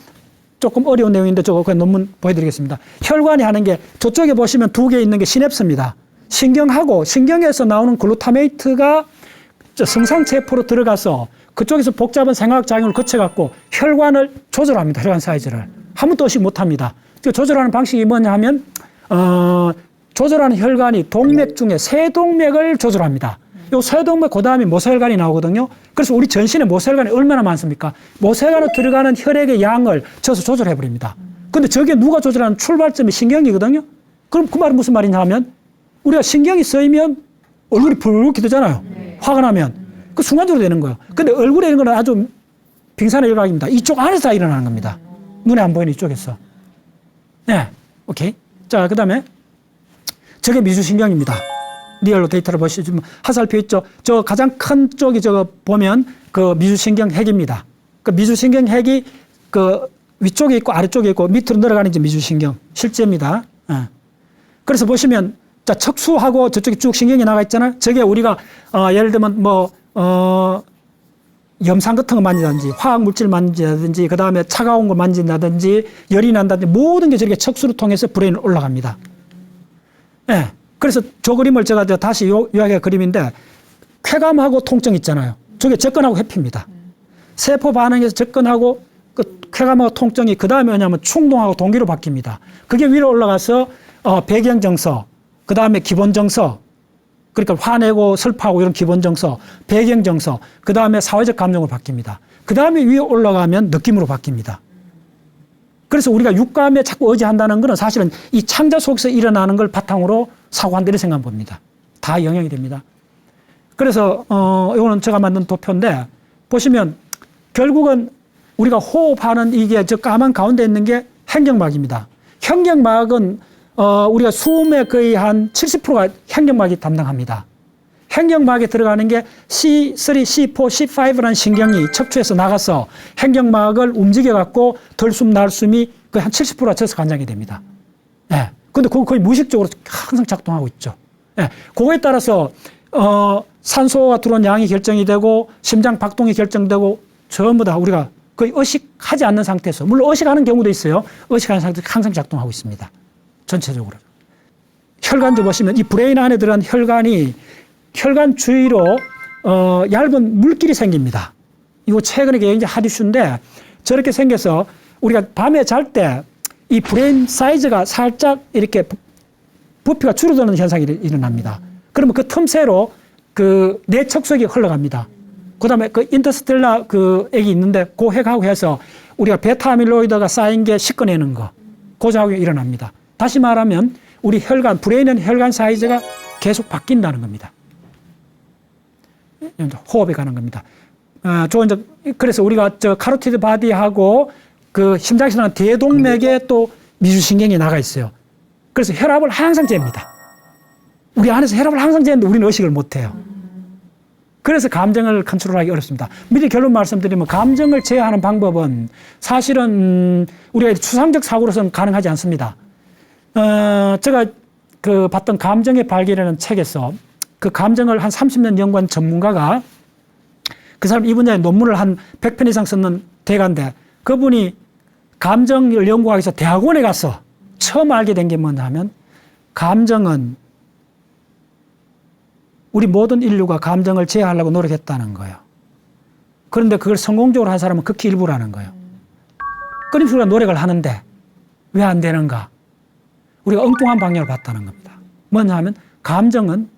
조금 어려운 내용인데 저거 그냥 논문 보여드리겠습니다. 혈관이 하는 게 저쪽에 보시면 두 개 있는 게 시냅스입니다. 신경하고 신경에서 나오는 글루타메이트가 성상세포로 들어가서 그쪽에서 복잡한 생화학작용을 거쳐갖고 혈관을 조절합니다. 혈관 사이즈를. 한 번도 의식 못합니다. 조절하는 방식이 뭐냐 하면 조절하는 혈관이 동맥 중에 세동맥을 조절합니다. 요 세동맥 그 다음에 모세혈관이 나오거든요. 그래서 우리 전신에 모세혈관이 얼마나 많습니까? 모세혈관에 들어가는 혈액의 양을 저서 조절해버립니다. 근데 저게 누가 조절하는 출발점이 신경이거든요. 그럼 그 말은 무슨 말이냐 하면 우리가 신경이 쓰이면 얼굴이 붉게 되잖아요. 화가 나면. 그 순간적으로 되는 거예요. 근데 얼굴에 있는 건 아주 빙산의 일각입니다. 이쪽 안에서 다 일어나는 겁니다. 눈에 안 보이는 이쪽에서. 네. 오케이. 자, 그 다음에 저게 미주신경입니다. 리얼로 데이터를 보시면 화살표 있죠. 저 가장 큰 쪽이 저거 보면 그 미주신경 핵입니다. 그 미주신경 핵이 그 위쪽에 있고 아래쪽에 있고 밑으로 내려가는 게 미주신경 실제입니다. 그래서 보시면 자 척수하고 저쪽에 쭉 신경이 나가 있잖아요. 저게 우리가 예를 들면 염산 같은 거 만진다든지 화학 물질 만진다든지 그 다음에 차가운 거 만진다든지 열이 난다든지 모든 게 저렇게 척수를 통해서 브레인으로 올라갑니다. 네. 그래서 저 그림을 제가 다시 요약의 그림인데 쾌감하고 통증 있잖아요. 저게 접근하고 회피입니다. 세포 반응에서 접근하고 그 쾌감하고 통증이 그 다음에 뭐냐면 충동하고 동기로 바뀝니다. 그게 위로 올라가서 배경정서, 그 다음에 기본정서, 그러니까 화내고 슬퍼하고 이런 기본정서, 배경정서, 그 다음에 사회적 감정으로 바뀝니다. 그 다음에 위에 올라가면 느낌으로 바뀝니다. 그래서 우리가 육감에 자꾸 의지한다는 것은 사실은 이 창자 속에서 일어나는 걸 바탕으로 사고한다 이렇게 생각해 봅니다. 다 영향이 됩니다. 그래서 이거는 제가 만든 도표인데 보시면 결국은 우리가 호흡하는 이게 저 까만 가운데 있는 게 행경막입니다. 행경막은 우리가 숨의 거의 한 70%가 행경막이 담당합니다. 행경막에 들어가는 게 C3, C4, C5라는 신경이 척추에서 나가서 행경막을 움직여갖고 덜숨, 날숨이 거의 한 70%가 저서 관장이 됩니다. 예. 근데 그거 거의 무의식적으로 항상 작동하고 있죠. 예. 그거에 따라서, 산소가 들어온 양이 결정이 되고, 심장 박동이 결정되고, 전부 다 우리가 거의 의식하지 않는 상태에서, 물론 의식하는 경우도 있어요. 의식하는 상태에서 항상 작동하고 있습니다. 전체적으로. 혈관도 보시면 이 브레인 안에 들어간 혈관이 혈관 주위로 얇은 물길이 생깁니다. 이거 최근에 굉장히 핫 이슈인데 저렇게 생겨서 우리가 밤에 잘 때 이 브레인 사이즈가 살짝 이렇게 부피가 줄어드는 현상이 일어납니다. 그러면 그 틈새로 그 뇌척수액이 흘러갑니다. 그 다음에 그 인터스텔라 그 액이 있는데 그 핵하고 해서 우리가 베타 아밀로이드가 쌓인 게 씻어내는 거. 그 작용이 일어납니다. 다시 말하면 우리 혈관, 브레인은 혈관 사이즈가 계속 바뀐다는 겁니다. 호흡에 가는 겁니다. 그래서 우리가 저 카로티드 바디하고 그 심장에서 나는 대동맥에 또 미주신경이 나가 있어요. 그래서 혈압을 항상 잽니다. 우리 안에서 혈압을 항상 재는데 우리는 의식을 못 해요. 그래서 감정을 컨트롤하기 어렵습니다. 미리 결론 말씀드리면 감정을 제어하는 방법은 사실은 우리가 추상적 사고로서는 가능하지 않습니다. 제가 그 봤던 감정의 발기라는 책에서 그 감정을 한 30년 연구한 전문가가 그 사람 이 분야의 논문을 한 100편 이상 썼는 대가인데 그분이 감정을 연구하기 위해서 대학원에 가서 처음 알게 된 게 뭐냐 하면 감정은 우리 모든 인류가 감정을 제어하려고 노력했다는 거예요. 그런데 그걸 성공적으로 한 사람은 극히 일부라는 거예요. 끊임없이 우리가 노력을 하는데 왜 안 되는가? 우리가 엉뚱한 방향을 봤다는 겁니다. 뭐냐 하면 감정은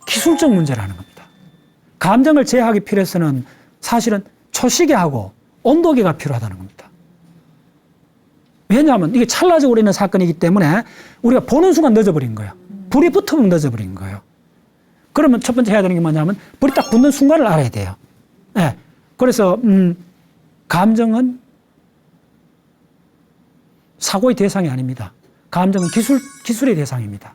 기술적 문제라는 겁니다. 감정을 제어하기 필요해서는 사실은 초시계하고 온도계가 필요하다는 겁니다. 왜냐하면 이게 찰나적으로 있는 사건이기 때문에 우리가 보는 순간 늦어버린 거예요. 불이 붙으면 늦어버린 거예요. 그러면 첫 번째 해야 되는 게 뭐냐면 불이 딱 붙는 순간을 알아야 돼요. 네. 그래서 감정은 사고의 대상이 아닙니다. 감정은 기술의 대상입니다.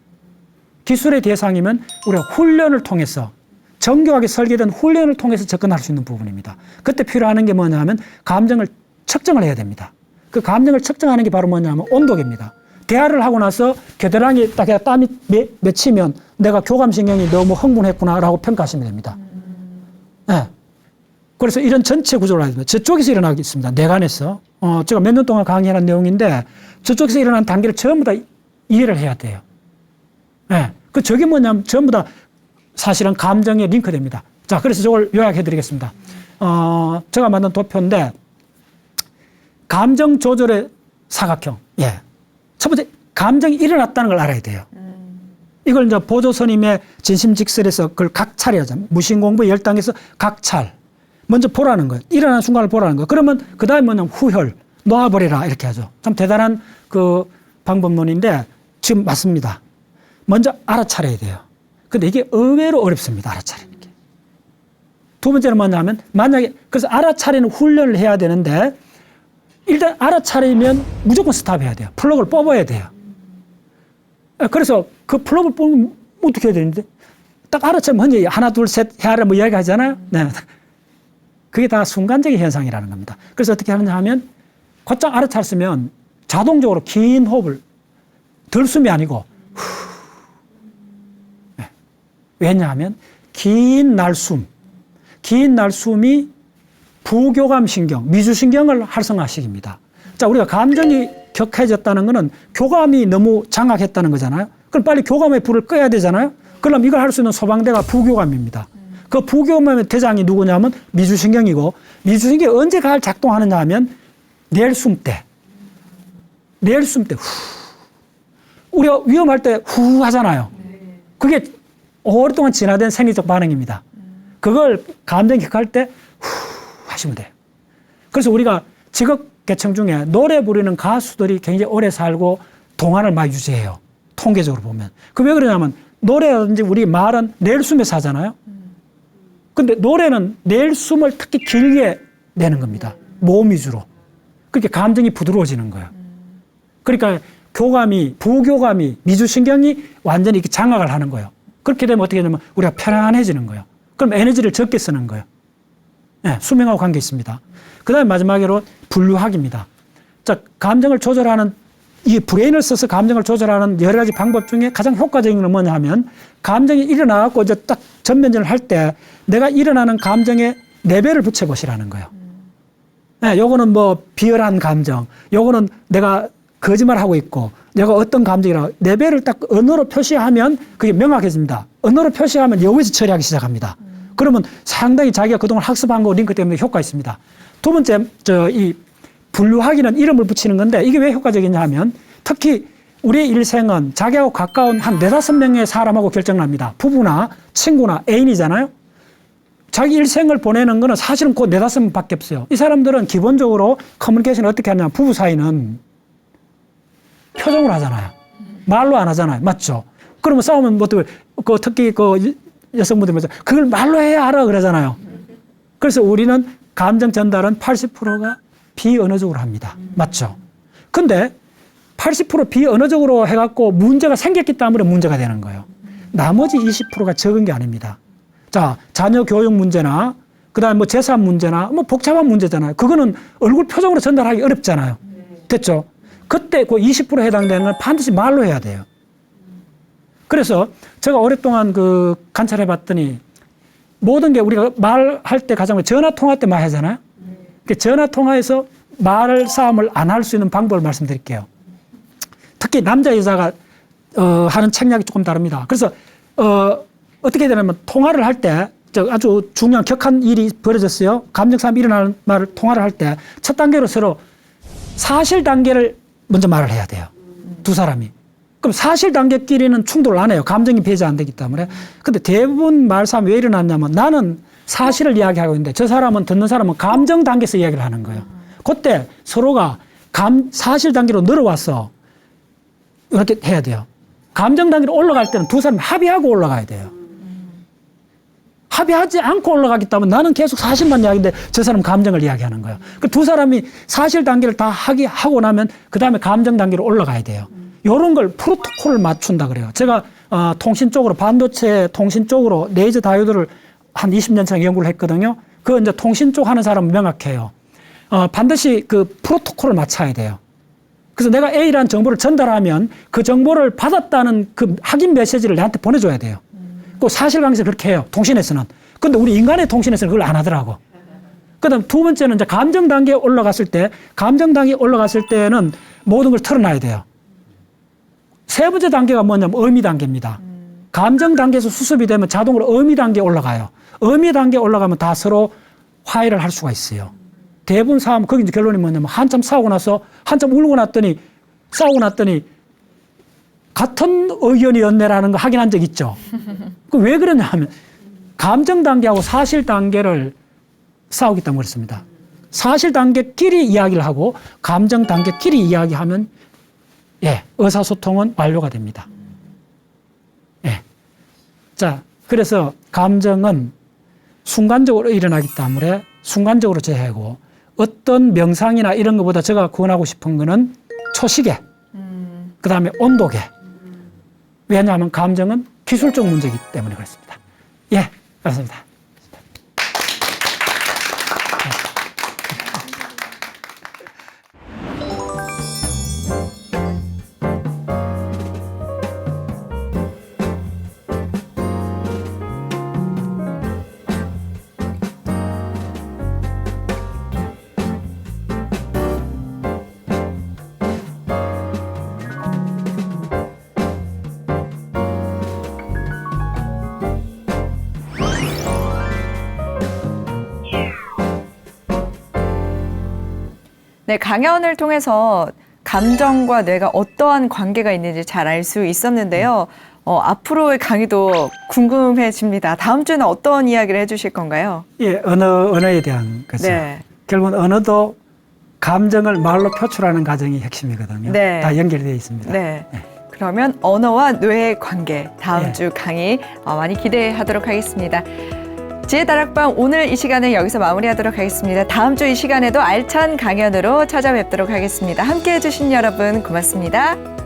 기술의 대상이면 우리가 훈련을 통해서 정교하게 설계된 훈련을 통해서 접근할 수 있는 부분입니다. 그때 필요한 게 뭐냐 하면 감정을 측정을 해야 됩니다. 그 감정을 측정하는 게 바로 뭐냐 하면 온도계입니다. 대화를 하고 나서 겨드랑이에 딱 땀이 맺히면 내가 교감신경이 너무 흥분했구나라고 평가하시면 됩니다. 네. 그래서 이런 전체 구조를 해야 됩니다. 저쪽에서 일어나겠습니다. 뇌관에서. 제가 몇 년 동안 강의한 내용인데 저쪽에서 일어난 단계를 전부 다 이해를 해야 돼요. 네. 저게 뭐냐면 전부 다 사실은 감정에 링크됩니다. 자, 그래서 저걸 요약해 드리겠습니다. 제가 만든 도표인데 감정 조절의 사각형. 예. 첫 번째, 감정이 일어났다는 걸 알아야 돼요. 이걸 이제 보조선임의 진심직설에서 그걸 각찰해야 하죠. 무신공부 10단계에서 각찰. 먼저 보라는 거예요. 일어나는 순간을 보라는 거예요. 그러면 그 다음에 뭐냐면 후혈, 놓아버리라 이렇게 하죠. 참 대단한 그 방법론인데 지금 맞습니다. 먼저 알아차려야 돼요. 근데 이게 의외로 어렵습니다. 알아차리는 게. 두 번째는 뭐냐면 만약에 그래서 알아차리는 훈련을 해야 되는데 일단 알아차리면 무조건 스탑해야 돼요. 플러그를 뽑아야 돼요. 그래서 그 플러그를 뽑으면 어떻게 해야 되는데 딱 알아차리면 현재 하나 둘 셋 해야 뭐 이야기 하잖아요. 네. 그게 다 순간적인 현상이라는 겁니다. 그래서 어떻게 하느냐 하면 곧장 알아차렸으면 자동적으로 긴 호흡을 들숨이 아니고 네. 왜냐하면 긴 날숨이 부교감신경, 미주신경을 활성화시킵니다. 자, 우리가 감정이 격해졌다는 것은 교감이 너무 장악했다는 거잖아요. 그럼 빨리 교감의 불을 꺼야 되잖아요. 그럼 이걸 할 수 있는 소방대가 부교감입니다. 그 부교감의 대장이 누구냐면 미주신경이고 미주신경이 언제 가을 작동하느냐 하면 내일숨 때 우리가 위험할 때 후 하잖아요. 그게 오랫동안 진화된 생리적 반응입니다. 그걸 감정 격할 때 후 하시면 돼요. 그래서 우리가 직업 계층 중에 노래 부르는 가수들이 굉장히 오래 살고 동안을 많이 유지해요. 통계적으로 보면. 그 왜 그러냐면 노래라든지 우리 말은 내일숨에서 하잖아요. 근데 노래는 내일숨을 특히 길게 내는 겁니다. 모음 위주로. 그렇게 감정이 부드러워지는 거예요. 그러니까 부교감이, 미주신경이 완전히 이렇게 장악을 하는 거예요. 그렇게 되면 어떻게 되냐면 우리가 편안해지는 거예요. 그럼 에너지를 적게 쓰는 거예요. 네, 수명하고 관계 있습니다. 그 다음에 마지막으로 분류학입니다. 자, 감정을 조절하는, 이 브레인을 써서 감정을 조절하는 여러 가지 방법 중에 가장 효과적인 건 뭐냐 하면 감정이 일어나갖고 이제 딱 전면전을 할 때 내가 일어나는 감정에 레벨을 붙여보시라는 거예요. 네, 요거는 뭐 비열한 감정, 요거는 내가 거짓말하고 있고, 내가 어떤 감정이라고 레벨을 딱 언어로 표시하면 그게 명확해집니다. 언어로 표시하면 여기서 처리하기 시작합니다. 그러면 상당히 자기가 그동안 학습한 거 링크 때문에 효과가 있습니다. 두 번째, 이 분류하기는 이름을 붙이는 건데 이게 왜 효과적이냐 하면 특히 우리의 일생은 자기하고 가까운 한 4-5명의 사람하고 결정납니다. 부부나 친구나 애인이잖아요. 자기 일생을 보내는 거는 사실은 그 4-5명밖에 없어요. 이 사람들은 기본적으로 커뮤니케이션을 어떻게 하냐면 부부 사이는 표정으로 하잖아요. 말로 안 하잖아요. 맞죠? 그러면 싸우면 뭐 특히 그 여성분들 그걸 말로 해야 알아 그러잖아요. 그래서 우리는 감정 전달은 80%가 비언어적으로 합니다. 맞죠? 근데 80% 비언어적으로 해갖고 문제가 생겼기 때문에 문제가 되는 거예요. 나머지 20%가 적은 게 아닙니다. 자, 자녀 교육 문제나 그다음에 뭐 재산 문제나 뭐 복잡한 문제잖아요. 그거는 얼굴 표정으로 전달하기 어렵잖아요. 됐죠? 그때 그 20% 해당되는 건 반드시 말로 해야 돼요. 그래서 제가 오랫동안 그 관찰해 봤더니 모든 게 우리가 말할 때 가장 전화 통화 때 말하잖아요. 전화 통화에서 말 싸움을 안 할 수 있는 방법을 말씀드릴게요. 특히 남자 여자가 하는 책략이 조금 다릅니다. 그래서 어떻게 되냐면 통화를 할 때 아주 중요한 격한 일이 벌어졌어요. 감정싸움이 일어나는 말을 통화를 할 때 첫 단계로 서로 사실 단계를 먼저 말을 해야 돼요. 두 사람이. 그럼 사실 단계끼리는 충돌을 안 해요. 감정이 배제 안 되기 때문에. 근데 대부분 말싸움이 왜 일어났냐면 나는 사실을 이야기하고 있는데 저 사람은 듣는 사람은 감정 단계에서 이야기를 하는 거예요. 그때 서로가 사실 단계로 늘어왔어. 이렇게 해야 돼요. 감정 단계로 올라갈 때는 두 사람이 합의하고 올라가야 돼요. 합의하지 않고 올라가기 때문에 나는 계속 사실만 이야기인데 저 사람 감정을 이야기하는 거예요. 그 두 사람이 사실 단계를 다 하고 나면 그 다음에 감정 단계로 올라가야 돼요. 이런 걸 프로토콜을 맞춘다 그래요. 제가 통신 쪽으로 반도체 통신 쪽으로 레이저 다이오드를 한 20년 전에 연구를 했거든요. 그 이제 통신 쪽 하는 사람은 명확해요. 반드시 그 프로토콜을 맞춰야 돼요. 그래서 내가 A라는 정보를 전달하면 그 정보를 받았다는 그 확인 메시지를 내한테 보내줘야 돼요. 그 사실관계에서 그렇게 해요. 통신에서는. 근데 우리 인간의 통신에서는 그걸 안 하더라고. 그 다음 두 번째는 이제 감정 단계에 올라갔을 때는 모든 걸 털어놔야 돼요. 세 번째 단계가 뭐냐면 의미 단계입니다. 감정 단계에서 수습이 되면 자동으로 의미 단계에 올라가요. 의미 단계에 올라가면 다 서로 화해를 할 수가 있어요. 대부분 싸움, 거기 이제 결론이 뭐냐면 한참 싸우고 나서 한참 울고 났더니 싸우고 났더니 같은 의견이었네라는 거 확인한 적 있죠. 그 왜 그러냐 하면 감정 단계하고 사실 단계를 싸우기 때문에 그렇습니다. 사실 단계끼리 이야기를 하고 감정 단계끼리 이야기하면 의사소통은 완료가 됩니다. 자, 그래서 감정은 순간적으로 일어나기 때문에 순간적으로 제하고 어떤 명상이나 이런 것보다 제가 권하고 싶은 거는 초시계, 그 다음에 온도계. 왜냐하면 감정은 기술적 문제이기 때문에 그렇습니다. 그렇습니다. 네, 강연을 통해서 감정과 뇌가 어떠한 관계가 있는지 잘 알 수 있었는데요. 앞으로의 강의도 궁금해집니다. 다음 주에는 어떤 이야기를 해주실 건가요? 언어에 대한 거죠. 네. 결국은 언어도 감정을 말로 표출하는 과정이 핵심이거든요. 네. 다 연결되어 있습니다. 네. 그러면 언어와 뇌의 관계, 다음 주 강의 많이 기대하도록 하겠습니다. 지혜다락방 오늘 이 시간은 여기서 마무리하도록 하겠습니다. 다음 주 이 시간에도 알찬 강연으로 찾아뵙도록 하겠습니다. 함께해 주신 여러분 고맙습니다.